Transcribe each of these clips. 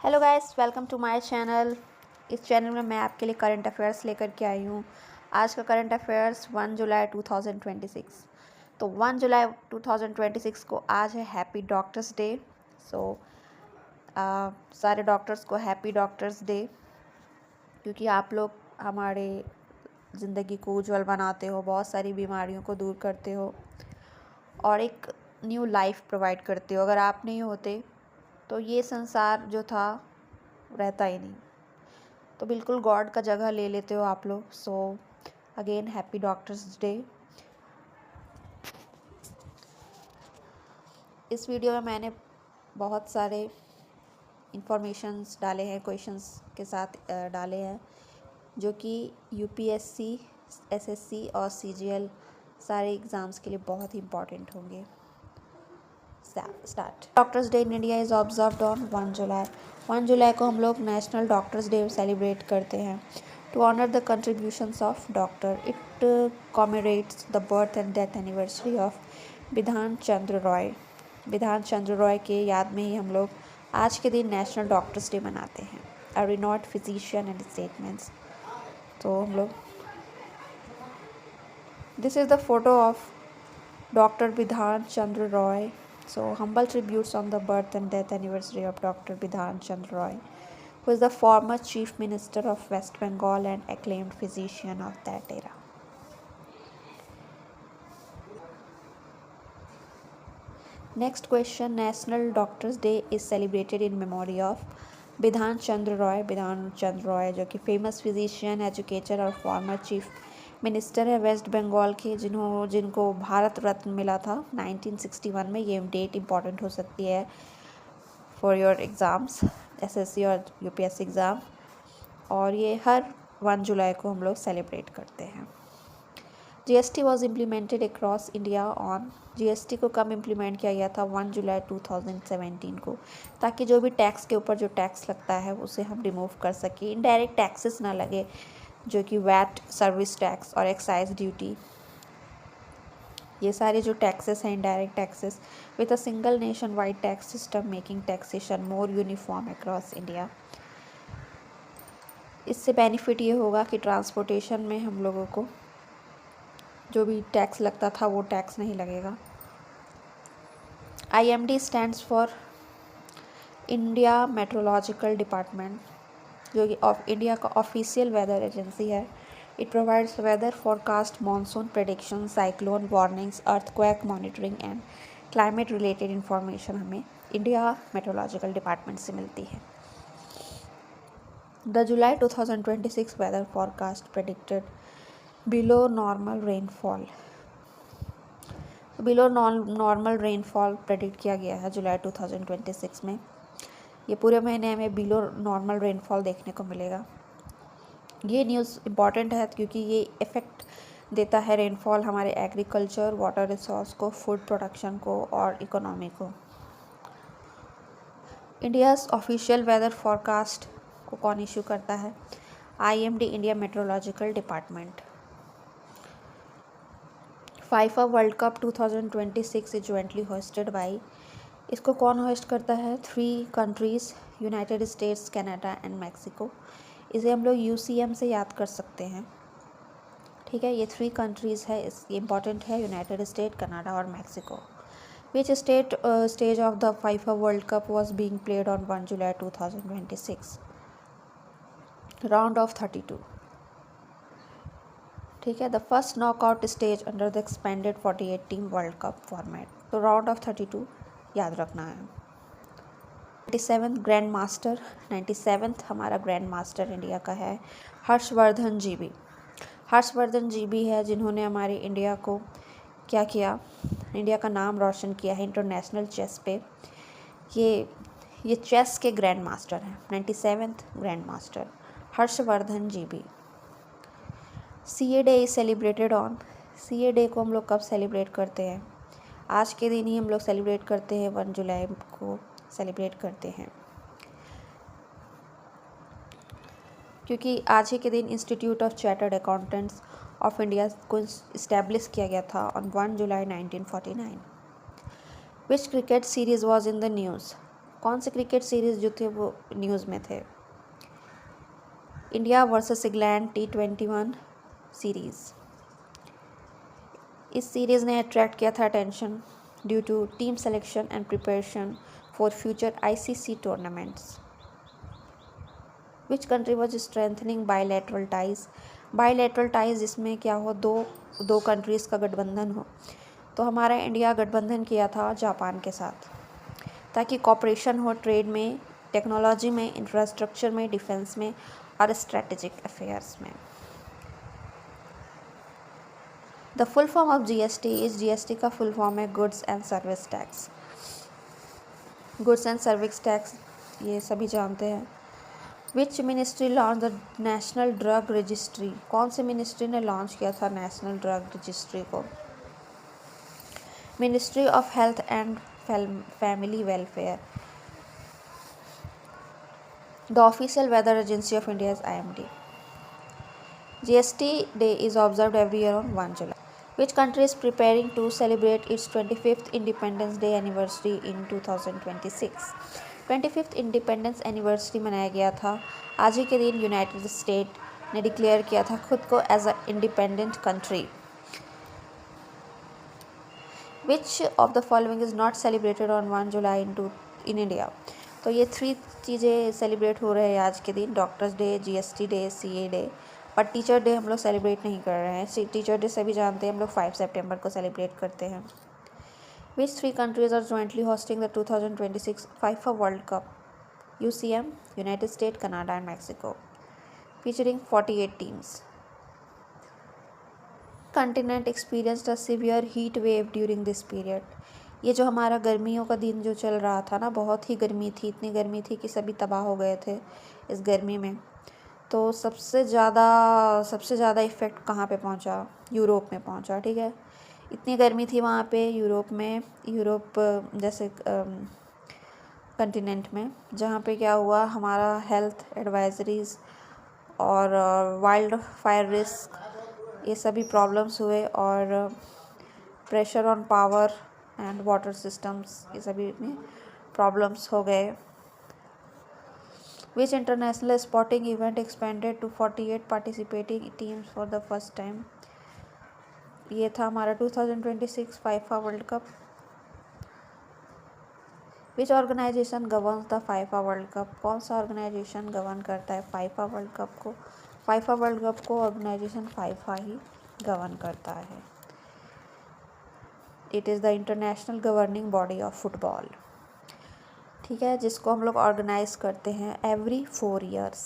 Hello guys, welcome to my channel. इस channel में मैं आपके लिए करंट अफेयर्स लेकर के आई हूँ। आज का करंट अफेयर्स 1 जुलाई 2026। तो 1 जुलाई 2026 को आज है हैप्पी डॉक्टर्स डे। सो सारे डॉक्टर्स को हैप्पी डॉक्टर्स डे, क्योंकि आप लोग हमारे ज़िंदगी को उज्जवल बनाते हो, बहुत सारी बीमारियों को दूर करते हो और एक न्यू लाइफ प्रोवाइड करते हो। अगर आप नहीं होते तो ये संसार जो था रहता ही नहीं। तो बिल्कुल गॉड का जगह ले लेते हो आप लोग। So again happy doctors day. इस वीडियो में मैंने बहुत सारे इंफॉर्मेशंस डाले हैं, क्वेश्चंस के साथ डाले हैं, जो कि यूपीएससी, एसएससी और सीजीएल सारे एग्ज़ाम्स के लिए बहुत ही इम्पॉर्टेंट होंगे। Start. Doctors day in India is observed on 1 July. 1 जुलाई को हम लोग नेशनल डॉक्टर्स डे सेलिब्रेट करते हैं to honour the contributions of doctor. It commemorates the birth and death anniversary of Bidhan Chandra Roy. Bidhan Chandra Roy के याद में ही हम लोग आज के दिन नेशनल डॉक्टर्स डे मनाते हैं। अ रिनॉट फिजिशियन एंड स्टेटमेंट्स। तो हम लोग this is the photo of Dr. Bidhan Chandra Roy. So, humble tributes on the birth and death anniversary of Dr. Bidhan Chandra Roy, who is the former Chief Minister of West Bengal and acclaimed physician of that era. Next question. National Doctors Day is celebrated in memory of Bidhan Chandra Roy. Bidhan Chandra Roy, जो कि famous physician, educator और former Chief minister है waste Bengal के, जिनको भारत रत्न मिला था 1961 में। ये डेट इम्पॉर्टेंट हो सकती है फॉर योर एग्ज़ाम्स, एसएससी और यूपीएससी एग्ज़ाम। और ये हर 1 जुलाई को हम लोग सेलिब्रेट करते हैं। GST was implemented across India on. GST को कब इम्प्लीमेंट किया गया था? 1 जुलाई 2017 को, ताकि जो भी टैक्स के ऊपर जो टैक्स लगता है उसे हम रिमूव कर सकें, इनडायरेक्ट टैक्सेस ना लगे, जो कि वैट, सर्विस टैक्स और एक्साइज ड्यूटी, ये सारे जो टैक्सेस हैं indirect taxes, with a single nation wide tax system making taxation more uniform across India. इससे बेनिफिट ये होगा कि ट्रांसपोर्टेशन में हम लोगों को जो भी टैक्स लगता था वो टैक्स नहीं लगेगा। IMD stands for India meteorological department, जो कि इंडिया का ऑफिशियल वेदर एजेंसी है। It provides weather forecast, monsoon prediction, cyclone warnings, earthquake monitoring and climate related information हमें इंडिया मेट्रोलॉजिकल डिपार्टमेंट से मिलती है। The July 2026 weather forecast predicted below normal rainfall. Below normal rainfall predict किया गया है जुलाई 2026 में। ये पूरे महीने हमें बिलो नॉर्मल रेनफॉल देखने को मिलेगा। ये न्यूज़ इम्पॉर्टेंट है क्योंकि ये इफ़ेक्ट देता है रेनफॉल हमारे एग्रीकल्चर, वाटर रिसोर्स को, फूड प्रोडक्शन को और इकोनॉमी को। इंडियाज़ ऑफिशियल वेदर फॉरकास्ट को कौन इशू करता है? IMD, India meteorological department. FIFA world cup 2026 is jointly hosted by. इसको कौन होस्ट करता है? 3 countries, United States, Canada and Mexico. इसे हम लोग UCM से याद कर सकते हैं। ठीक है, ये 3 कंट्रीज़ है, ये इम्पॉर्टेंट है, यूनाइटेड स्टेट, कनाडा और Mexico. Which stage of the FIFA world cup was being played on 1 July 2026? Round of 32। ठीक है, the first knockout stage under the expanded 48 team world cup format. तो round of 32 याद रखना है। 97th grand master, 97th हमारा grand master India का है Harshvardhan GB। Harshvardhan GB है जिन्होंने हमारे इंडिया को क्या किया, इंडिया का नाम रोशन किया है इंटरनेशनल चेस पे। ये चेस के ग्रैंड मास्टर हैं, 97th grand master Harshvardhan GB। CA day is celebrated on. CA day को हम लोग कब सेलिब्रेट करते हैं? आज के दिन ही हम लोग सेलिब्रेट करते हैं, 1 जुलाई को सेलिब्रेट करते हैं, क्योंकि आज ही के दिन institute of chartered accountants of India को इस्टेब्लिश किया गया था on 1 July 1949। Which cricket series was in the news? कौन से क्रिकेट सीरीज़ जो थे वो न्यूज़ में थे? India versus England T21 series. इस सीरीज़ ने अट्रैक्ट किया था attention due to team selection and preparation for future ICC tournaments. Which country was strengthening bilateral ties? Bilateral ties जिसमें क्या हो, दो कंट्रीज़ का गठबंधन हो। तो हमारा इंडिया गठबंधन किया था जापान के साथ, ताकि कॉपरेशन हो ट्रेड में, टेक्नोलॉजी में, इंफ्रास्ट्रक्चर में, डिफेंस में और स्ट्रेटेजिक अफेयर्स में। The full form of GST इस GST का फुल फॉर्म है goods and service tax. Goods and service tax ये सभी जानते हैं। Which ministry launch the national drug registry? कौन सी मिनिस्ट्री ने लॉन्च किया था नेशनल ड्रग रजिस्ट्री को? Ministry of health and family welfare. The official weather agency of India is IMD। GST Day is observed every year on 1 July. Which country is preparing to celebrate its 25th Independence Day anniversary in 2026? 25th independence anniversary मनाया गया था। आज ही के दिन United state ने declare किया था खुद को as a independent country. Which of the following is not celebrated on 1 July in India? तो ये 3 चीज़ें सेलिब्रेट हो रहे हैं आज के दिन: doctors day, GST day, CA day. पर टीचर डे हम लोग सेलिब्रेट नहीं कर रहे हैं। टीचर डे सभी जानते हैं, हम लोग 5 सितंबर को सेलिब्रेट करते हैं। Which 3 countries are jointly hosting the 2026 FIFA World Cup? UCM, United States, Canada and Mexico, featuring 48 teams. Continent experienced a severe heat wave during this period. ये जो हमारा गर्मियों का दिन जो चल रहा था ना, बहुत ही गर्मी थी, इतनी गर्मी थी कि सभी तबाह हो गए थे इस गर्मी में। तो सबसे ज़्यादा इफ़ेक्ट कहाँ पे पहुँचा? यूरोप में पहुँचा। ठीक है, इतनी गर्मी थी वहाँ पे यूरोप में, यूरोप जैसे कंटिनेंट में, जहाँ पे क्या हुआ, हमारा हेल्थ एडवाइजरीज़ और वाइल्ड फायर रिस्क ये सभी प्रॉब्लम्स हुए, और pressure on power and water systems ये सभी में प्रॉब्लम्स हो गए। Which international sporting event expanded to 48 participating teams for the first time? ये था हमारा 2026 FIFA world cup. Which organization governs the FIFA world cup? कौन सा ऑर्गेनाइजेशन गवर्न करता है FIFA वर्ल्ड कप को? FIFA वर्ल्ड कप को ऑर्गेनाइजेशन FIFA ही govern करता है। It is the international governing body of football. ठीक है, जिसको हम लोग ऑर्गेनाइज करते हैं every 4 years।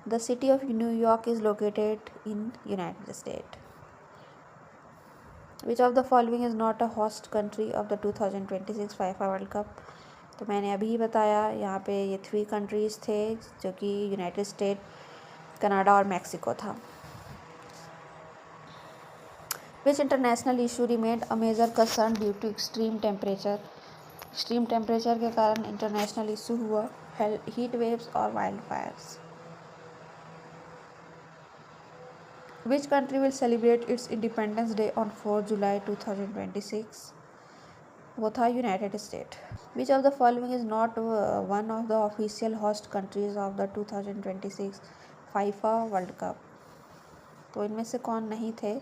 The city of New York is located in United State. Which of the following is not a host country of the 2026 FIFA world cup? तो मैंने अभी बताया, यहाँ पे ये 3 कंट्रीज़ थे जो कि यूनाइटेड स्टेट, कनाडा और मैक्सिको था। Which international issue remained a major concern due to extreme temperature? Extreme temperature के कारण इंटरनेशनल इशू हुआ, हीट वेव्स और wild fires. Which country will celebrate its independence day on 4 July 2026? वो था United State. Which of the following is not one of the official host countries of the 2026 FIFA world cup? तो इनमें से कौन नहीं थे?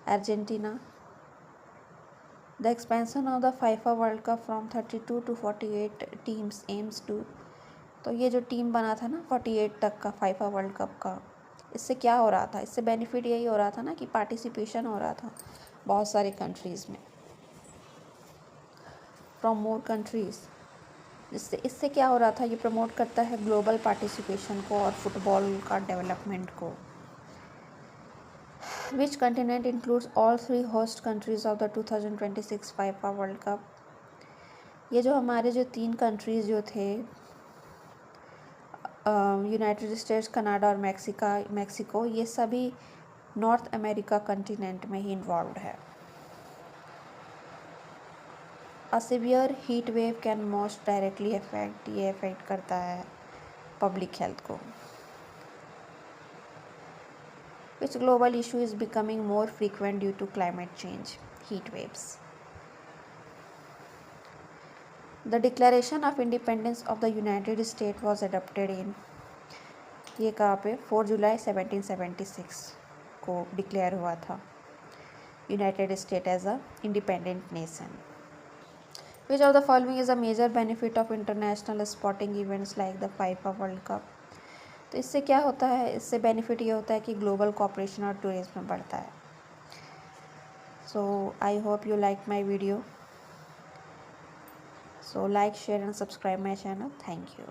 Argentina. The expansion of the FIFA world cup from 32 to 48 teams aims to. तो ये जो team बना था ना 48 तक का FIFA वर्ल्ड कप का, इससे क्या हो रहा था? इससे बेनिफिट यही हो रहा था ना कि पार्टिसिपेशन हो रहा था बहुत सारी कंट्रीज़ में, फ्रॉम मोर कंट्रीज़। इससे क्या हो रहा था? ये प्रमोट करता है ग्लोबल पार्टिसिपेशन को और फुटबॉल का डेवलपमेंट को। Which continent includes all 3 host countries of the 2026 FIFA world cup? ये जो हमारे जो 3 कंट्रीज़ जो थे, यूनाइटेड स्टेट्स, कनाडा और मैक्सिको, ये सभी नॉर्थ अमेरिका कंटिनेंट में ही इन्वॉल्व है। A severe heat wave can most directly affect, ये अफेक्ट करता है पब्लिक हेल्थ को। Which global issue is becoming more frequent due to climate change? Heat waves. The declaration of independence of the United state was adopted in, ये कहाँ पे, 4 जुलाई 1776 को declare हुआ था United State as a independent nation. Which of the following is a major benefit of international sporting events like the FIFA world cup. तो इससे क्या होता है, इससे बेनिफिट ये होता है कि ग्लोबल कोऑपरेशन और टूरिज्म बढ़ता है। So I hope you liked my video. So like, share and subscribe my channel. Thank you.